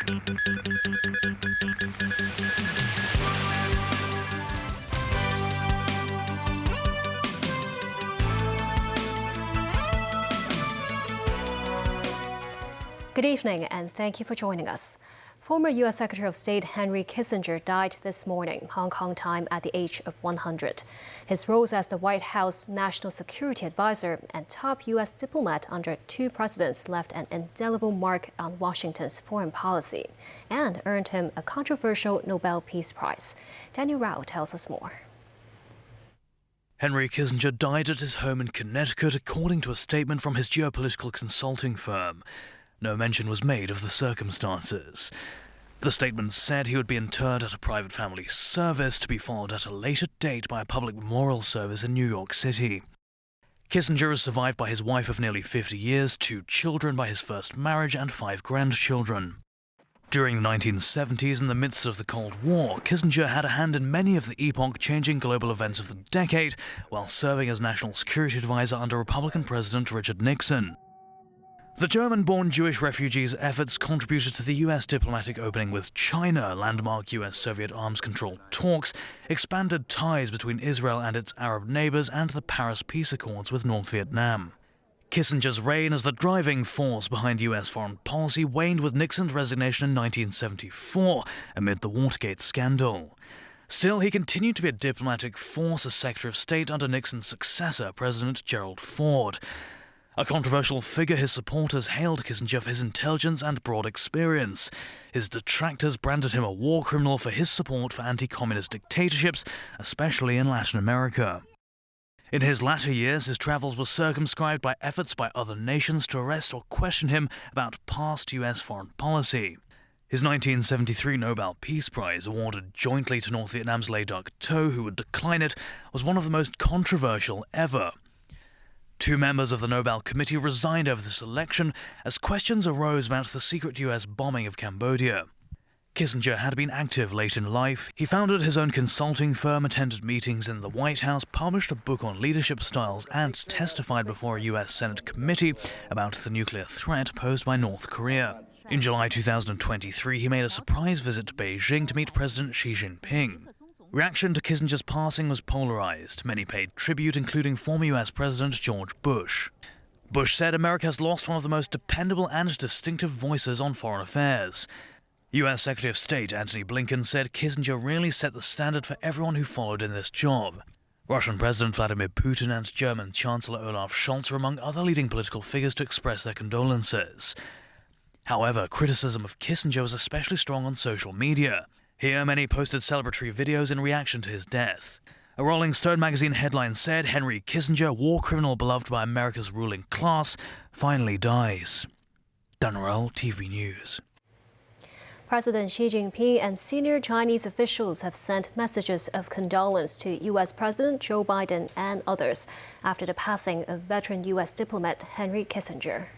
Good evening, and thank you for joining us. Former U.S. Secretary of State Henry Kissinger died this morning, Hong Kong time, at the age of 100. His roles as the White House National Security Advisor and top U.S. diplomat under two presidents left an indelible mark on Washington's foreign policy and earned him a controversial Nobel Peace Prize. Daniel Rao tells us more. Henry Kissinger died at his home in Connecticut, according to a statement from his geopolitical consulting firm. No mention was made of the circumstances. The statement said he would be interred at a private family service to be followed at a later date by a public memorial service in New York City. Kissinger is survived by his wife of nearly 50 years, 2 children by his first marriage, and 5 grandchildren. During the 1970s, in the midst of the Cold War, Kissinger had a hand in many of the epoch-changing global events of the decade, while serving as National Security Advisor under Republican President Richard Nixon. The German-born Jewish refugees' efforts contributed to the U.S. diplomatic opening with China, landmark U.S.-Soviet arms control talks, expanded ties between Israel and its Arab neighbors, and the Paris Peace Accords with North Vietnam. Kissinger's reign as the driving force behind U.S. foreign policy waned with Nixon's resignation in 1974 amid the Watergate scandal. Still, he continued to be a diplomatic force as Secretary of State under Nixon's successor, President Gerald Ford. A controversial figure, his supporters hailed Kissinger for his intelligence and broad experience. His detractors branded him a war criminal for his support for anti-communist dictatorships, especially in Latin America. In his latter years, his travels were circumscribed by efforts by other nations to arrest or question him about past U.S. foreign policy. His 1973 Nobel Peace Prize, awarded jointly to North Vietnam's Le Duc Tho, who would decline it, was one of the most controversial ever. 2 members of the Nobel Committee resigned over this election as questions arose about the secret U.S. bombing of Cambodia. Kissinger had been active late in life. He founded his own consulting firm, attended meetings in the White House, published a book on leadership styles, and testified before a U.S. Senate committee about the nuclear threat posed by North Korea. In July 2023, he made a surprise visit to Beijing to meet President Xi Jinping. Reaction to Kissinger's passing was polarized. Many paid tribute, including former U.S. President George Bush. Bush said America has lost one of the most dependable and distinctive voices on foreign affairs. U.S. Secretary of State Antony Blinken said Kissinger really set the standard for everyone who followed in this job. Russian President Vladimir Putin and German Chancellor Olaf Scholz are among other leading political figures to express their condolences. However, criticism of Kissinger was especially strong on social media. Here, many posted celebratory videos in reaction to his death. A Rolling Stone magazine headline said, "Henry Kissinger, war criminal beloved by America's ruling class, finally dies." Dan Rao, TV News. President Xi Jinping and senior Chinese officials have sent messages of condolence to U.S. President Joe Biden and others after the passing of veteran U.S. diplomat Henry Kissinger.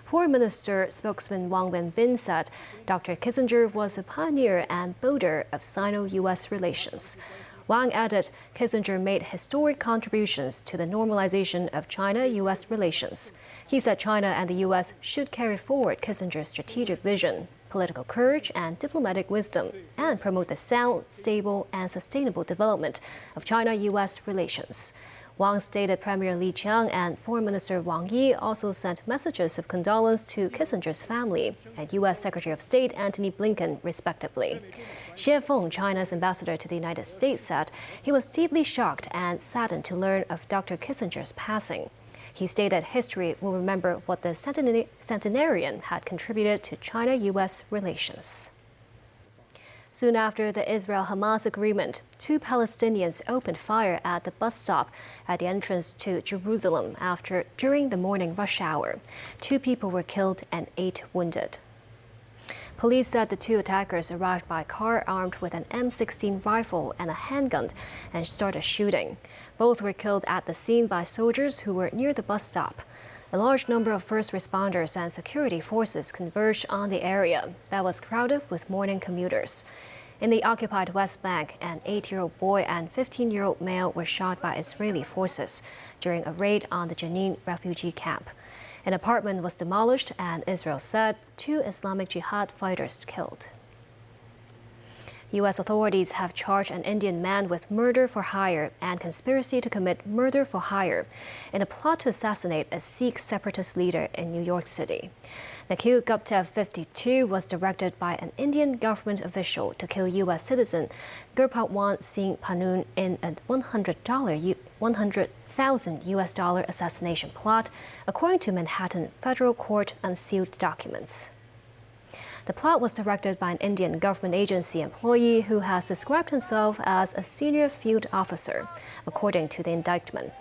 Foreign Minister spokesman Wang Wenbin said Dr. Kissinger was a pioneer and builder of Sino-U.S. relations. Wang added Kissinger made historic contributions to the normalization of China-U.S. relations. He said China and the U.S. should carry forward Kissinger's strategic vision, political courage, and diplomatic wisdom, and promote the sound, stable, and sustainable development of China-U.S. relations. Wang stated Premier Li Qiang and Foreign Minister Wang Yi also sent messages of condolence to Kissinger's family and U.S. Secretary of State Antony Blinken, respectively. Xie Feng, China's ambassador to the United States, said he was deeply shocked and saddened to learn of Dr. Kissinger's passing. He stated history will remember what the centenarian had contributed to China-U.S. relations. Soon after the Israel-Hamas agreement, 2 Palestinians opened fire at the bus stop at the entrance to Jerusalem during the morning rush hour. 2 people were killed and 8 wounded. Police said the 2 attackers arrived by car armed with an M16 rifle and a handgun and started shooting. Both were killed at the scene by soldiers who were near the bus stop. A large number of first responders and security forces converged on the area that was crowded with morning commuters. In the occupied West Bank, an 8-year-old boy and 15-year-old male were shot by Israeli forces during a raid on the Jenin refugee camp. An apartment was demolished, and Israel said 2 Islamic Jihad fighters killed. U.S. authorities have charged an Indian man with murder for hire and conspiracy to commit murder for hire in a plot to assassinate a Sikh separatist leader in New York City. Nikhil Gupta, 52, was directed by an Indian government official to kill U.S. citizen Gurpatwan Singh Panun in a $100,000 US assassination plot, according to Manhattan federal court unsealed documents. The plot was directed by an Indian government agency employee who has described himself as a senior field officer, according to the indictment.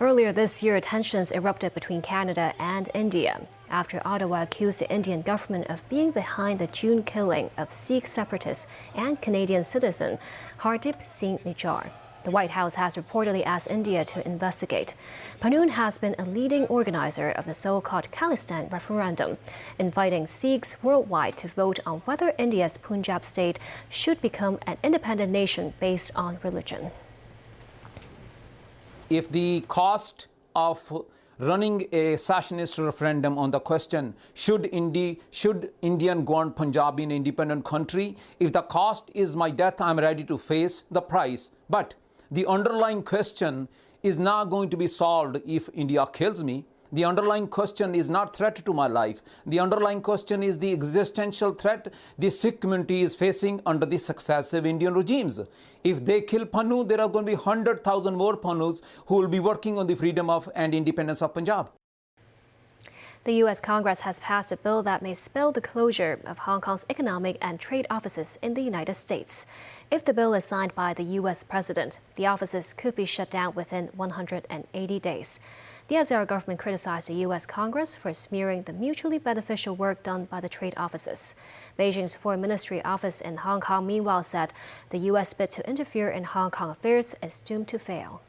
Earlier this year, tensions erupted between Canada and India after Ottawa accused the Indian government of being behind the June killing of Sikh separatist and Canadian citizen Hardeep Singh Nijjar. The White House has reportedly asked India to investigate. Panun has been a leading organizer of the so-called Khalistan referendum, inviting Sikhs worldwide to vote on whether India's Punjab state should become an independent nation based on religion. If the cost of running a secessionist referendum on the question, should Indian go on Punjab in an independent country, if the cost is my death, I'm ready to face the price. But the underlying question is not going to be solved if India kills me. The underlying question is not threat to my life. The underlying question is the existential threat the Sikh community is facing under the successive Indian regimes. If they kill Pannu, there are going to be 100,000 more Pannus who will be working on the freedom of and independence of Punjab. The U.S. Congress has passed a bill that may spell the closure of Hong Kong's economic and trade offices in the United States. If the bill is signed by the U.S. president, the offices could be shut down within 180 days. The SAR government criticized the U.S. Congress for smearing the mutually beneficial work done by the trade offices. Beijing's Foreign Ministry office in Hong Kong, meanwhile, said the U.S. bid to interfere in Hong Kong affairs is doomed to fail.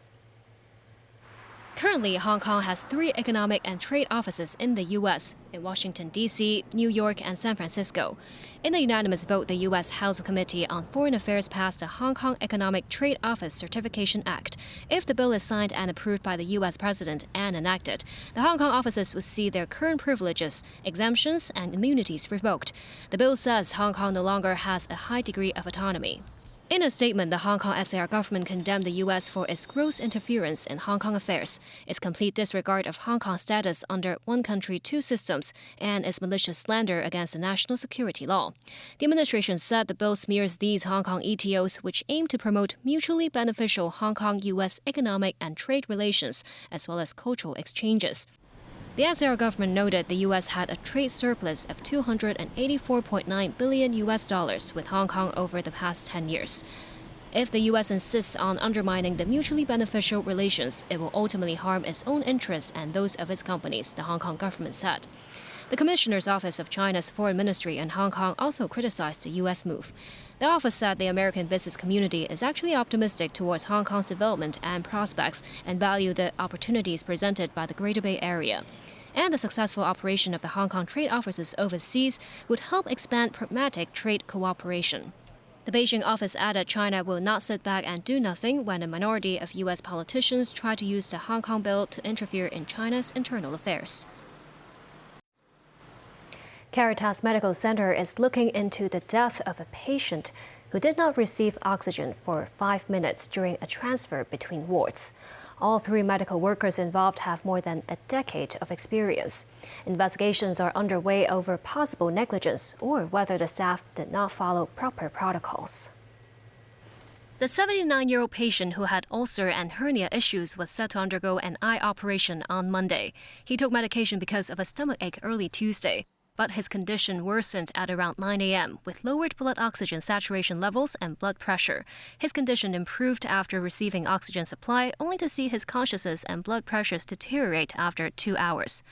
Currently, Hong Kong has 3 economic and trade offices in the U.S., in Washington, D.C., New York, and San Francisco. In a unanimous vote, the U.S. House Committee on Foreign Affairs passed the Hong Kong Economic Trade Office Certification Act. If the bill is signed and approved by the U.S. president and enacted, the Hong Kong offices would see their current privileges, exemptions, and immunities revoked. The bill says Hong Kong no longer has a high degree of autonomy. In a statement, the Hong Kong SAR government condemned the U.S. for its gross interference in Hong Kong affairs, its complete disregard of Hong Kong's status under one country, two systems, and its malicious slander against the national security law. The administration said the bill smears these Hong Kong ETOs, which aim to promote mutually beneficial Hong Kong-U.S. economic and trade relations, as well as cultural exchanges. The SAR government noted the U.S. had a trade surplus of $284.9 billion with Hong Kong over the past 10 years. If the U.S. insists on undermining the mutually beneficial relations, it will ultimately harm its own interests and those of its companies, the Hong Kong government said. The Commissioner's Office of China's Foreign Ministry in Hong Kong also criticized the U.S. move. The office said the American business community is actually optimistic towards Hong Kong's development and prospects and value the opportunities presented by the Greater Bay Area. And the successful operation of the Hong Kong trade offices overseas would help expand pragmatic trade cooperation. The Beijing office added China will not sit back and do nothing when a minority of U.S. politicians try to use the Hong Kong bill to interfere in China's internal affairs. Caritas Medical Center is looking into the death of a patient who did not receive oxygen for 5 minutes during a transfer between wards. All 3 medical workers involved have more than a decade of experience. Investigations are underway over possible negligence or whether the staff did not follow proper protocols. The 79-year-old patient who had ulcer and hernia issues was set to undergo an eye operation on Monday. He took medication because of a stomachache early Tuesday, but his condition worsened at around 9 a.m. with lowered blood oxygen saturation levels and blood pressure. His condition improved after receiving oxygen supply, only to see his consciousness and blood pressures deteriorate after 2 hours.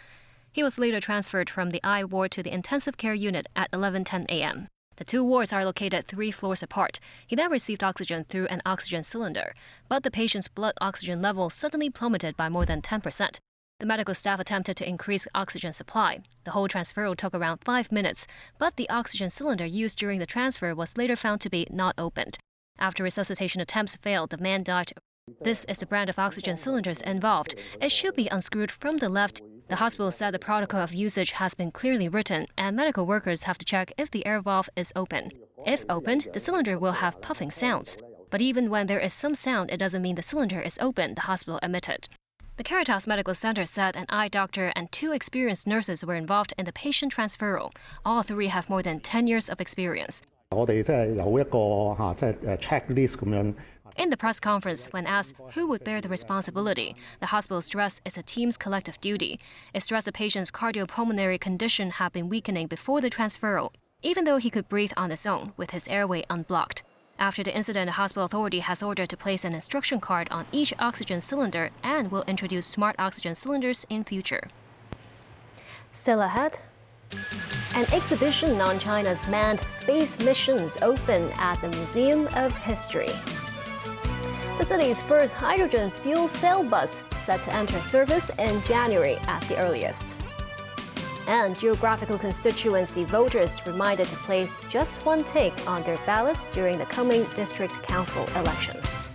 He was later transferred from the eye ward to the intensive care unit at 11:10 a.m. The 2 wards are located 3 floors apart. He then received oxygen through an oxygen cylinder, but the patient's blood oxygen level suddenly plummeted by more than 10%. The medical staff attempted to increase oxygen supply. The whole transfer took around 5 minutes, but the oxygen cylinder used during the transfer was later found to be not opened. After resuscitation attempts failed, the man died. This is the brand of oxygen cylinders involved. It should be unscrewed from the left, The hospital said the protocol of usage has been clearly written, and medical workers have to check if the air valve is open. If opened, the cylinder will have puffing sounds. But even when there is some sound, it doesn't mean the cylinder is open, the hospital admitted. The Caritas Medical Center said an eye doctor and 2 experienced nurses were involved in the patient transferal. All 3 have more than 10 years of experience. In the press conference, when asked who would bear the responsibility, the hospital stressed it's a team's collective duty. It stressed the patient's cardiopulmonary condition had been weakening before the transferal, even though he could breathe on his own with his airway unblocked. After the incident, the hospital authority has ordered to place an instruction card on each oxygen cylinder and will introduce smart oxygen cylinders in future. Still ahead, an exhibition on China's manned space missions open at the Museum of History. The city's first hydrogen fuel cell bus set to enter service in January at the earliest. And geographical constituency voters reminded to place just one take on their ballots during the coming district council elections.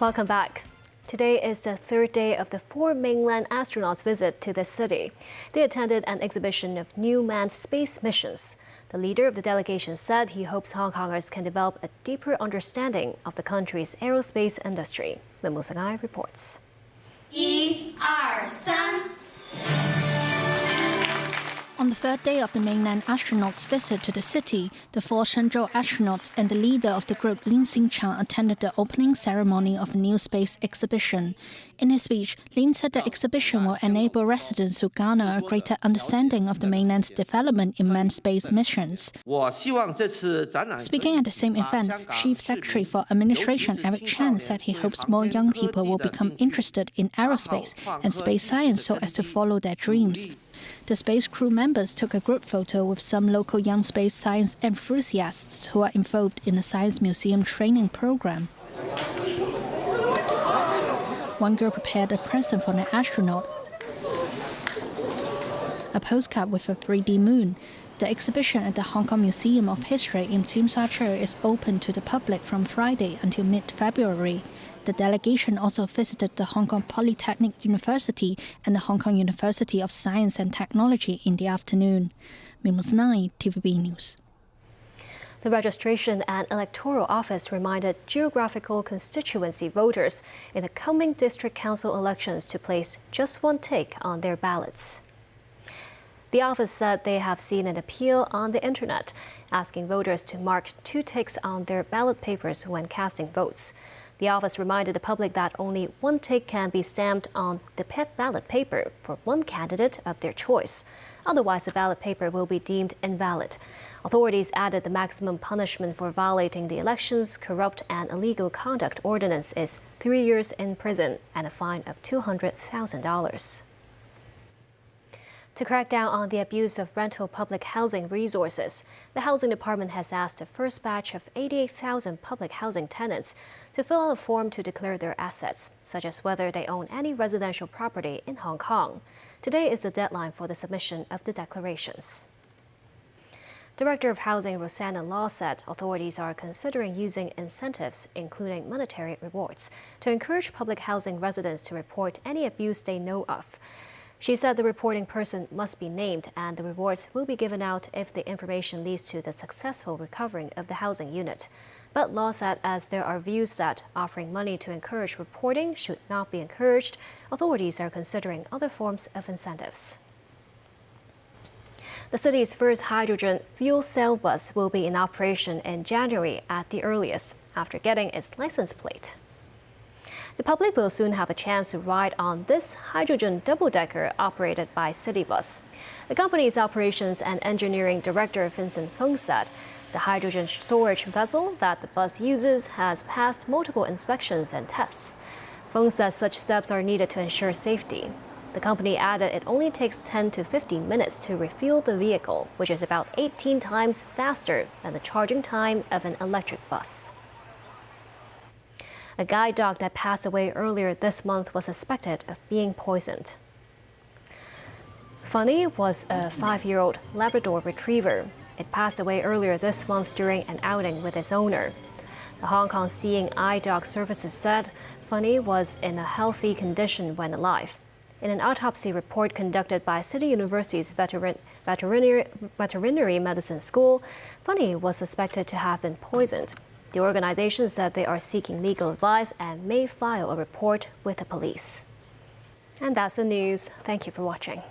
Welcome back. Today is the 3rd day of the 4 mainland astronauts' visit to this city. They attended an exhibition of new manned space missions. The leader of the delegation said he hopes Hong Kongers can develop a deeper understanding of the country's aerospace industry. Mu Sang-ai reports. 1、2、3 On the 3rd day of the mainland astronauts' visit to the city, the 4 Shenzhou astronauts and the leader of the group, Lin Xingqiang, attended the opening ceremony of a new space exhibition. In his speech, Lin said the exhibition will enable residents to garner a greater understanding of the mainland's development in manned space missions. Speaking at the same event, Chief Secretary for Administration Eric Chan said he hopes more young people will become interested in aerospace and space science so as to follow their dreams. The space crew members took a group photo with some local young space science enthusiasts who are involved in the Science Museum training program. One girl prepared a present for an astronaut, a postcard with a 3D moon. The exhibition at the Hong Kong Museum of History in Tsim Sha Tsui is open to the public from Friday until mid-February. The delegation also visited the Hong Kong Polytechnic University and the Hong Kong University of Science and Technology in the afternoon. Mu Sang-ai, TVB News. The Registration and Electoral Office reminded geographical constituency voters in the coming district council elections to place just one take on their ballots. The office said they have seen an appeal on the internet asking voters to mark 2 ticks on their ballot papers when casting votes. The office reminded the public that only 1 tick can be stamped on the ballot paper for one candidate of their choice. Otherwise, the ballot paper will be deemed invalid. Authorities added the maximum punishment for violating the Elections, Corrupt and Illegal Conduct Ordinance is 3 years in prison and a fine of $200,000. To crack down on the abuse of rental public housing resources, the Housing Department has asked the first batch of 88,000 public housing tenants to fill out a form to declare their assets, such as whether they own any residential property in Hong Kong. Today is the deadline for the submission of the declarations. Director of Housing Rosanna Law said authorities are considering using incentives, including monetary rewards, to encourage public housing residents to report any abuse they know of. She said the reporting person must be named and the rewards will be given out if the information leads to the successful recovering of the housing unit. But Law said as there are views that offering money to encourage reporting should not be encouraged, authorities are considering other forms of incentives. The city's first hydrogen fuel cell bus will be in operation in January at the earliest, after getting its license plate. The public will soon have a chance to ride on this hydrogen double-decker operated by Citybus. The company's operations and engineering director Vincent Feng said the hydrogen storage vessel that the bus uses has passed multiple inspections and tests. Feng says such steps are needed to ensure safety. The company added it only takes 10 to 15 minutes to refuel the vehicle, which is about 18 times faster than the charging time of an electric bus. A guide dog that passed away earlier this month was suspected of being poisoned. Funny was a 5-year-old Labrador retriever. It passed away earlier this month during an outing with its owner. The Hong Kong Seeing Eye Dog Services said Funny was in a healthy condition when alive. In an autopsy report conducted by City University's veterinary medicine school, Funny was suspected to have been poisoned. The organization said they are seeking legal advice and may file a report with the police. And that's the news. Thank you for watching.